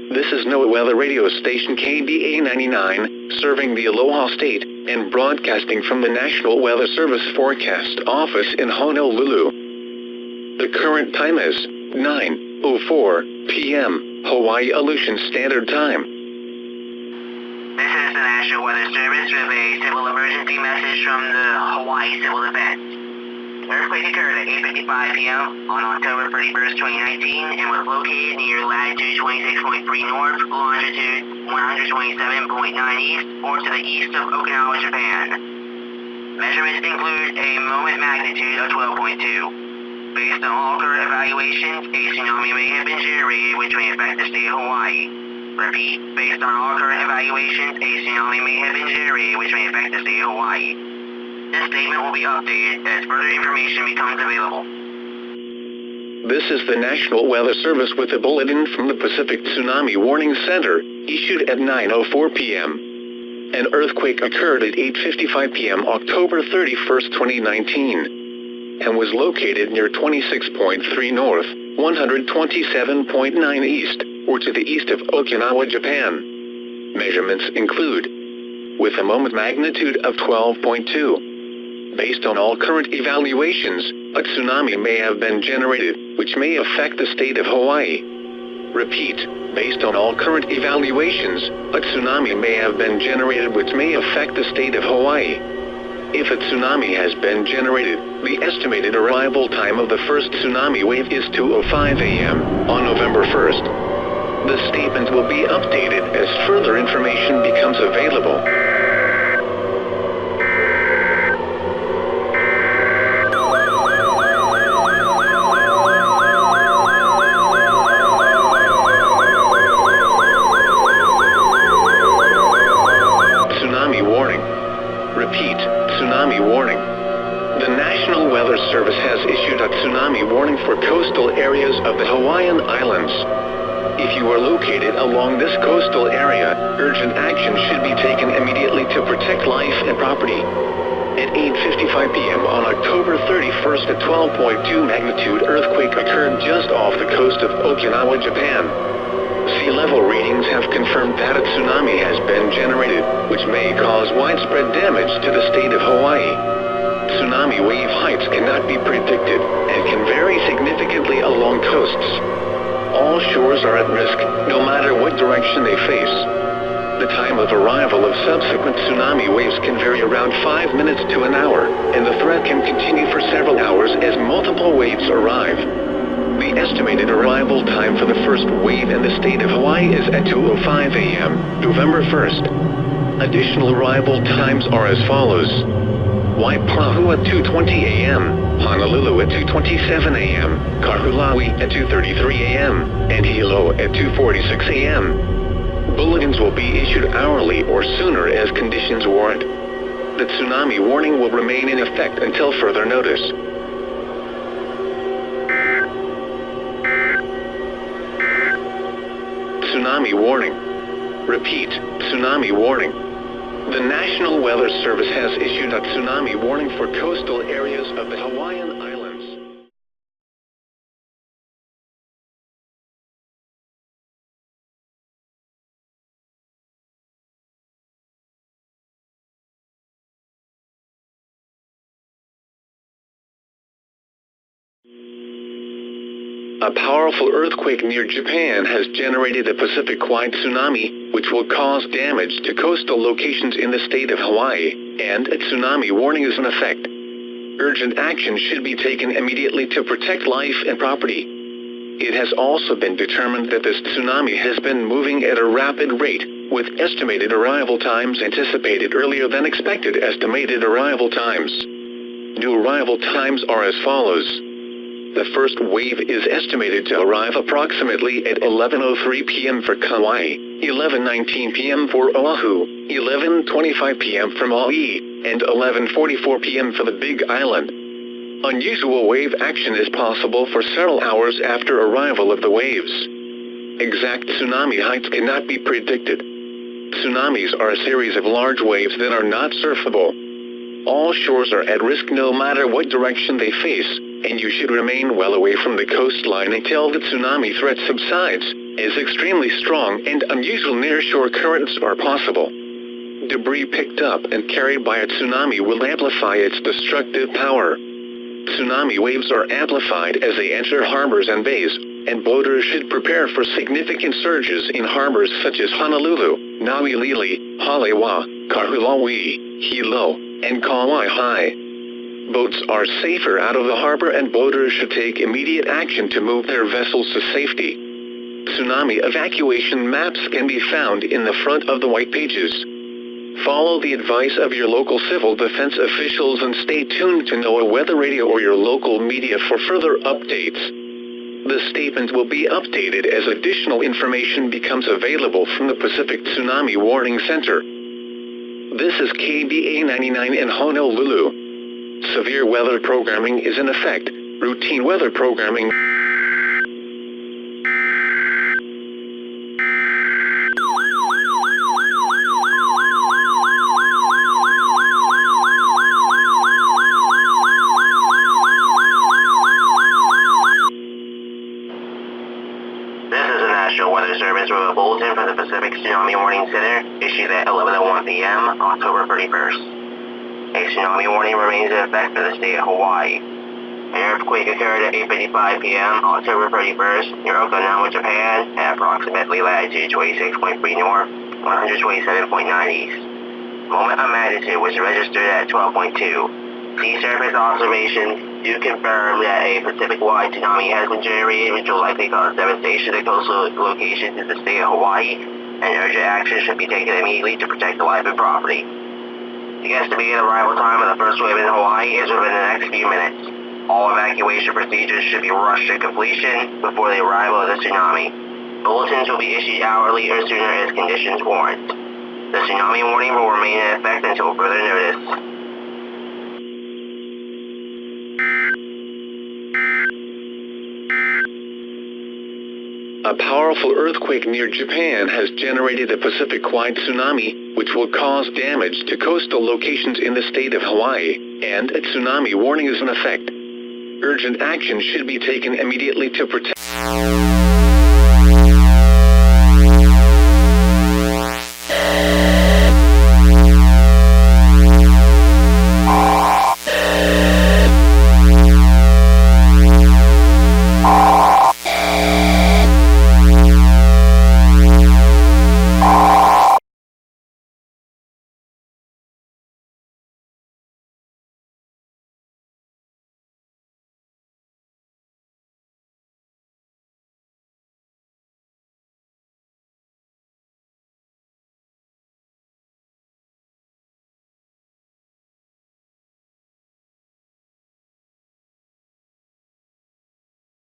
This is NOAA Weather Radio Station KDA 99, serving the Aloha State, and broadcasting from the National Weather Service Forecast Office in Honolulu. The current time is 9:04 p.m. Hawaii Aleutian Standard Time. This is the National Weather Service with a civil emergency message from the Hawaii Civil Defense. Earthquake occurred at 8:55 p.m. on October 31st, 2019, and was located near latitude 26.3 north, longitude 127.9 east, or to the east of Okinawa, Japan. Measurements include a moment magnitude of 12.2. Based on all current evaluations, a tsunami may have been generated which may affect the state of Hawaii. Repeat, based on all current evaluations, a tsunami may have been generated which may affect the state of Hawaii. This statement will be updated as further information becomes available. This is the National Weather Service with a bulletin from the Pacific Tsunami Warning Center, issued at 9:04 p.m. An earthquake occurred at 8:55 p.m. October 31st, 2019, and was located near 26.3 north, 127.9 east, or to the east of Okinawa, Japan. Measurements include, with a moment magnitude of 12.2. Based on all current evaluations, a tsunami may have been generated, which may affect the state of Hawaii. Repeat, based on all current evaluations, a tsunami may have been generated which may affect the state of Hawaii. If a tsunami has been generated, the estimated arrival time of the first tsunami wave is 2:05 a.m. on November 1st. The statement will be updated as further information becomes available. Tsunami warning. Repeat, tsunami warning. The National Weather Service has issued a tsunami warning for coastal areas of the Hawaiian Islands. If you are located along this coastal area, urgent action should be taken immediately to protect life and property. At 8:55 p.m. on October 31st, a 12.2 magnitude earthquake occurred just off the coast of Okinawa, Japan. Sea level readings have confirmed that a tsunami has been generated, which may cause widespread damage to the state of Hawaii. Tsunami wave heights cannot be predicted and can vary significantly along coasts. All shores are at risk, no matter what direction they face. The time of arrival of subsequent tsunami waves can vary around 5 minutes to an hour, and the threat can continue for several hours as multiple waves arrive. The estimated arrival time for the first wave in the state of Hawaii is at 2:05 a.m., November 1st. Additional arrival times are as follows. Waipahu at 2:20 a.m., Honolulu at 2:27 a.m., Kahului at 2:33 a.m., and Hilo at 2:46 a.m. Bulletins will be issued hourly or sooner as conditions warrant. The tsunami warning will remain in effect until further notice. Tsunami warning. Repeat, tsunami warning. The National Weather Service has issued a tsunami warning for coastal areas of the Hawaiian Islands. A powerful earthquake near Japan has generated a Pacific-wide tsunami, which will cause damage to coastal locations in the state of Hawaii, and a tsunami warning is in effect. Urgent action should be taken immediately to protect life and property. It has also been determined that this tsunami has been moving at a rapid rate, with estimated arrival times anticipated earlier than expected estimated arrival times. New arrival times are as follows. The first wave is estimated to arrive approximately at 11:03 p.m. for Kauai, 11:19 p.m. for Oahu, 11:25 p.m. for Maui, and 11:44 p.m. for the Big Island. Unusual wave action is possible for several hours after arrival of the waves. Exact tsunami heights cannot be predicted. Tsunamis are a series of large waves that are not surfable. All shores are at risk no matter what direction they face, and you should remain well away from the coastline until the tsunami threat subsides, as extremely strong and unusual nearshore currents are possible. Debris picked up and carried by a tsunami will amplify its destructive power. Tsunami waves are amplified as they enter harbors and bays, and boaters should prepare for significant surges in harbors such as Honolulu, Nauilili, Halewa, Kahului, Hilo, and Kauai High. Boats are safer out of the harbor and boaters should take immediate action to move their vessels to safety. Tsunami evacuation maps can be found in the front of the white pages. Follow the advice of your local civil defense officials and stay tuned to NOAA Weather Radio or your local media for further updates. The statement will be updated as additional information becomes available from the Pacific Tsunami Warning Center. This is KBA 99 in Honolulu. Severe weather programming is in effect. Routine weather programming. National Weather Service with a bulletin from the Pacific Tsunami Warning Center issued at 11:01 p.m. October 31st. A tsunami warning remains in effect for the state of Hawaii. An earthquake occurred at 8:55 p.m. October 31st near Okinawa, Japan, at approximately latitude 26.3 north, 127.9 east. Moment of magnitude was registered at 12.2. Sea surface observations do confirm that a Pacific-wide tsunami has been generated, which will likely cause devastation to coastal locations in the state of Hawaii, and urgent action should be taken immediately to protect the life and property. The estimated arrival time of the first wave in Hawaii is within the next few minutes. All evacuation procedures should be rushed to completion before the arrival of the tsunami. Bulletins will be issued hourly or sooner as conditions warrant. The tsunami warning will remain in effect until further notice. A powerful earthquake near Japan has generated a Pacific-wide tsunami, which will cause damage to coastal locations in the state of Hawaii, and a tsunami warning is in effect. Urgent action should be taken immediately to protect